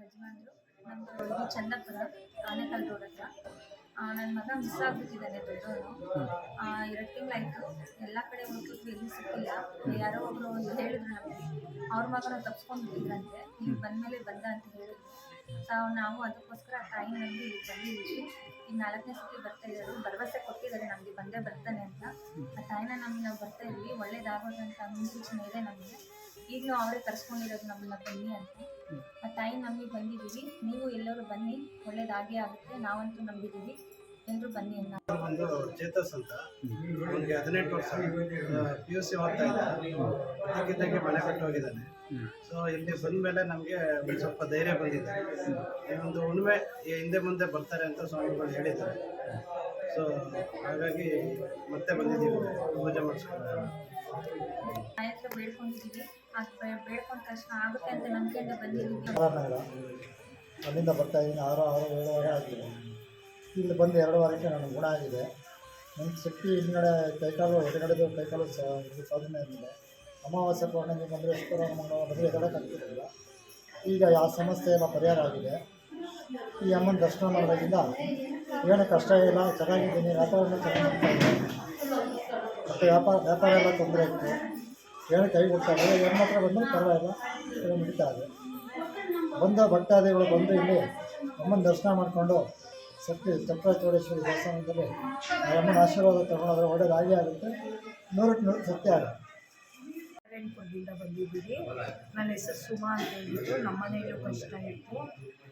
ಯಜಮಾನ್ರು. ನಮ್ಮದು ಇದು ಚನ್ನಪುರ, ಆನೇಕಲ್ ರೋಡ್ ಹತ್ರ. ನನ್ನ ಮಗ ಮಿಸ್ ಆಗಿಬಿಟ್ಟಿದ್ದಾನೆ ದೊಡ್ಡವನು. 2 ತಿಂಗಳಾಯಿತು. ಎಲ್ಲ ಕಡೆ ಹುಡುಕಿದ್ವಿ, ಎಲ್ಲಿ ಸಿಕ್ಕಿಲ್ಲ. ಯಾರೋ ಒಬ್ಬರು ಹೇಳಿದ್ರು ನಮಗೆ, ಅವ್ರ ಮಗನ ತಪ್ಸ್ಕೊಂಡ್ಬಿಟ್ಟಿದ್ರಂತೆ, ಇಲ್ಲಿ ಬಂದಮೇಲೆ ಬಂದ ಅಂತ ಹೇಳಿದ್ರು. ನಾವು ಅದಕ್ಕೋಸ್ಕರ ತಾಯಿ ನಂಬಿ ಇಲ್ಲಿ ಬಂದಿದ್ದೀವಿ. ಈಗ 4ನೇ ಸತಿ ಬರ್ತಾ ಇದ್ದಾರೆ. ಭರವಸೆ ಕೊಟ್ಟಿದ್ದಾರೆ ನಮಗೆ ಬಂದೇ ಬರ್ತಾನೆ ಅಂತ. ಆ ತಾಯಿನ ನಂಬಿ ನಾವು ಬರ್ತಾ ಇದ್ವಿ. ಒಳ್ಳೇದಾಗೋದಂತ ಮುನ್ಸೂಚನೆ ಇದೆ ನಮಗೆ. ಈಗಲೂ ಅವರೇ ಕರ್ಸ್ಕೊಂಡಿರೋದು ನಮ್ಮನ್ನ ಬನ್ನಿ ಅಂತ. ಆ ತಾಯಿ ನಂಬಿ ಬಂದಿದ್ದೀವಿ. ನೀವು ಎಲ್ಲರೂ ಬನ್ನಿ, ಒಳ್ಳೇದಾಗೇ ಆಗುತ್ತೆ. ನಾವಂತೂ ನಂಬಿದ್ದೀವಿ, ಎಲ್ಲರೂ ಬನ್ನಿ ಅಂತ. ಒಂದು ಚೇತಸ್ ಅಂತ, ಅವನಿಗೆ 18 ವರ್ಷ, PUC ಓದ್ತಾ ಇದ್ದ. ಅದಕ್ಕಿದ್ದಂಗೆ ಮನೆ ಬಿಟ್ಟು ಹೋಗಿದ್ದಾನೆ. ಸೊ ಇಲ್ಲಿ ಬಂದ ಮೇಲೆ ನಮಗೆ ಒಂದು ಸ್ವಲ್ಪ ಧೈರ್ಯ ಬಂದಿದೆ. ಒಂದು ಹುಣ್ಣಿಮೆ ಹಿಂದೆ ಮುಂದೆ ಬರ್ತಾರೆ ಅಂತ ಸ್ವಾಮಿಗಳು ಹೇಳಿದ್ದಾರೆ. ಸೊ ಹಾಗಾಗಿ ಮತ್ತೆ ಬಂದಿದ್ದೀವಿ ಪೂಜೆ ಮಾಡಿಸ್ಕೊಂಡು. ತಾಯಿ ಹತ್ರ ಬೇಡ್ಕೊಂಡಿದ್ದೀವಿ. ಅದು ಬೇಡ್ಕೊಂಡ ತಕ್ಷಣ ಆಗುತ್ತೆ ಅಂತ ನಂಬಿಕೆಯಿಂದ ಬಂದಿದ್ದೀವಿ. ಅಲ್ಲಿಂದ ಬರ್ತಾ ಇದ್ದೀನಿ. 6-7 ಆಗಿದೆ. ಇಲ್ಲಿ ಬಂದು 2 ವಾರಕ್ಕೆ ನನಗೆ ಗುಣ ಆಗಿದೆ. ನನ್ನ ಶಕ್ತಿ ಹಿಂದ್ಗಡೆ ಕೈಕಾಲು ಎಡಗಡೆದು ಕೈಕಾಲು ಇದು ಸಾಧನೆ ಆಗಿದೆ. ಅಮಾವಾಸ್ಯೆ ಪೌರ್ಣಮಿ ಬಂದರೆ ಶುಕ್ರವಾರ ಮಂಗಳವಾರ ಬಂದರೆ ಎಡಗಡೆ ಈಗ ಆ ಸಮಸ್ಯೆ ಎಲ್ಲ ಪರಿಹಾರ ಆಗಿದೆ. ಈ ಅಮ್ಮನ ದರ್ಶನ ಮಾಡೋದ್ರಿಂದ ಏನೂ ಕಷ್ಟ ಇಲ್ಲ, ಚೆನ್ನಾಗಿದ್ದೀನಿ. ವ್ಯಾಪಾರನೂ ಚೆನ್ನಾಗಿ ಮತ್ತು ವ್ಯಾಪಾರ ಎಲ್ಲ ತೊಂದರೆ ಇತ್ತು, ಏನು ಕೈ ಕೊಡ್ತಾರೆ. ಏನು ಮಾತ್ರ ಬಂದರೂ ಪರವಾಗಿಲ್ಲ, ನಡೀತಾ ಇದೆ. ಬಂದ ಭಕ್ತಾದಿಗಳು ಬಂದು ಇಲ್ಲಿ ಅಮ್ಮನ ದರ್ಶನ ಮಾಡಿಕೊಂಡು ಶಕ್ತಿ ಚಕ್ರಚೌಡೇಶ್ವರಿ ದೇವಸ್ಥಾನದಲ್ಲಿ ಅಮ್ಮನ ಆಶೀರ್ವಾದ ತಗೊಂಡ್ರೆ ಒಳ್ಳೇದಾಗೇ ಆಗುತ್ತೆ. 100ಕ್ಕೆ 100 ಸತ್ಯ ಆಗುತ್ತೆ. ದಿಂದ ಬಂದಿದ್ದೀವಿ. ನನ್ನ ಹೆಸರು ಸುಮಾ ಅಂತ ಹೇಳ್ಬಿಟ್ಟು. ನಮ್ಮ ಮನೆಯಲ್ಲೂ ಕಷ್ಟ ಇತ್ತು.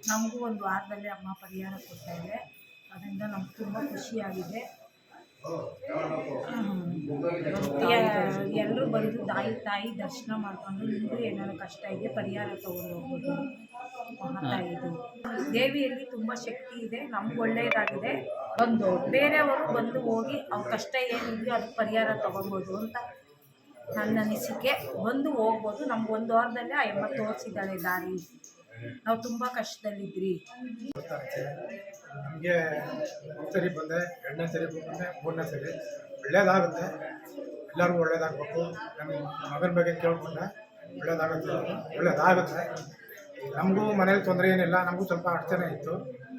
ನಮಗೂ ಒಂದು ವಾರದಲ್ಲಿ ಅಮ್ಮ ಪರಿಹಾರ ಕೊಡ್ತಾಯಿದೆ. ಅದರಿಂದ ನಮ್ಗೆ ತುಂಬ ಖುಷಿಯಾಗಿದೆ. ಎಲ್ಲರೂ ಬಂದು ತಾಯಿ ದರ್ಶನ ಮಾಡಿಕೊಂಡು ನಿಮಗೂ ಏನಾದ್ರು ಕಷ್ಟ ಇದೆ ಪರಿಹಾರ ತೊಗೊಂಡು ಹೋಗ್ಬೋದು. ಮಹಾತಾಯಿದು ದೇವಿಯಲ್ಲಿ ತುಂಬ ಶಕ್ತಿ ಇದೆ. ನಮ್ಗೆ ಒಳ್ಳೆಯದಾಗಿದೆ. ಬೇರೆಯವರು ಬಂದು ಹೋಗಿ ಅವ್ರ ಕಷ್ಟ ಏನಿದೆಯೋ ಅದು ಪರಿಹಾರ ತೊಗೊಬೋದು ಅಂತ ನನ್ನ ಅನಿಸಿಕೆ. ಬಂದು ಹೋಗ್ಬೋದು. ನಮ್ಗೆ 1 ವಾರದಲ್ಲೇ ಆ ಅಮ್ಮ ತೋರಿಸಿದ್ದಾಳೆ ದಾರಿ. ನಾವು ತುಂಬ ಕಷ್ಟದಲ್ಲಿದ್ರಿ. ನಮಗೆ 1 ಸರಿ ಬಂದೆ, 2ನೇ ಸರಿ ಬಂದೆ, 3ನೇ ಸರಿ ಒಳ್ಳೇದಾಗುತ್ತೆ. ಎಲ್ಲರಿಗೂ ಒಳ್ಳೇದಾಗಬೇಕು. ನನ್ನ ಮಗನ ಬಗ್ಗೆ ಕೇಳ್ಕೊಂಡೆ, ಒಳ್ಳೇದಾಗುತ್ತೆ. ನಮಗೂ ಮನೇಲಿ ತೊಂದರೆ ಏನಿಲ್ಲ. ನಮಗೂ ಸ್ವಲ್ಪ ಅಡಚಣೆ ಇತ್ತು,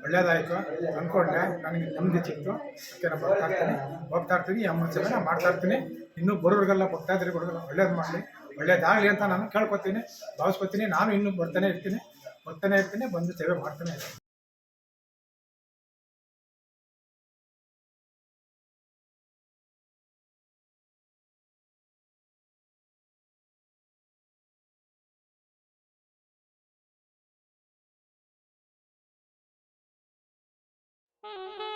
ಒಳ್ಳೇದಾಯಿತು ಅಂದ್ಕೊಂಡೆ. ನನಗೆ ನೆಮ್ಮದಿ ಸಿಕ್ತು. ಅದಕ್ಕೆ ನಾನು ಹೋಗ್ತಾ ಇರ್ತೀನಿ. ಈ ಅಮ್ಮನ ಸೇವೆ ನಾನು ಮಾಡ್ತಾಯಿರ್ತೀನಿ. ಇನ್ನೂ ಬರೋರಿಗೆಲ್ಲ ಭಕ್ತಾದಿಗಳಿಗೆಲ್ಲ ಒಳ್ಳೇದು ಮಾಡಲಿ, ಒಳ್ಳೇದಾಗಲಿ ಅಂತ ನಾನು ಕೇಳ್ಕೊತೀನಿ, ಭಾವಿಸ್ಕೊತೀನಿ. ನಾನು ಇನ್ನೂ ಬರ್ತಾನೆ ಇರ್ತೀನಿ, ಬಂದು ಸೇವೆ ಮಾಡ್ತಾನೆ ಇರ್ತೀನಿ. Mm-hmm.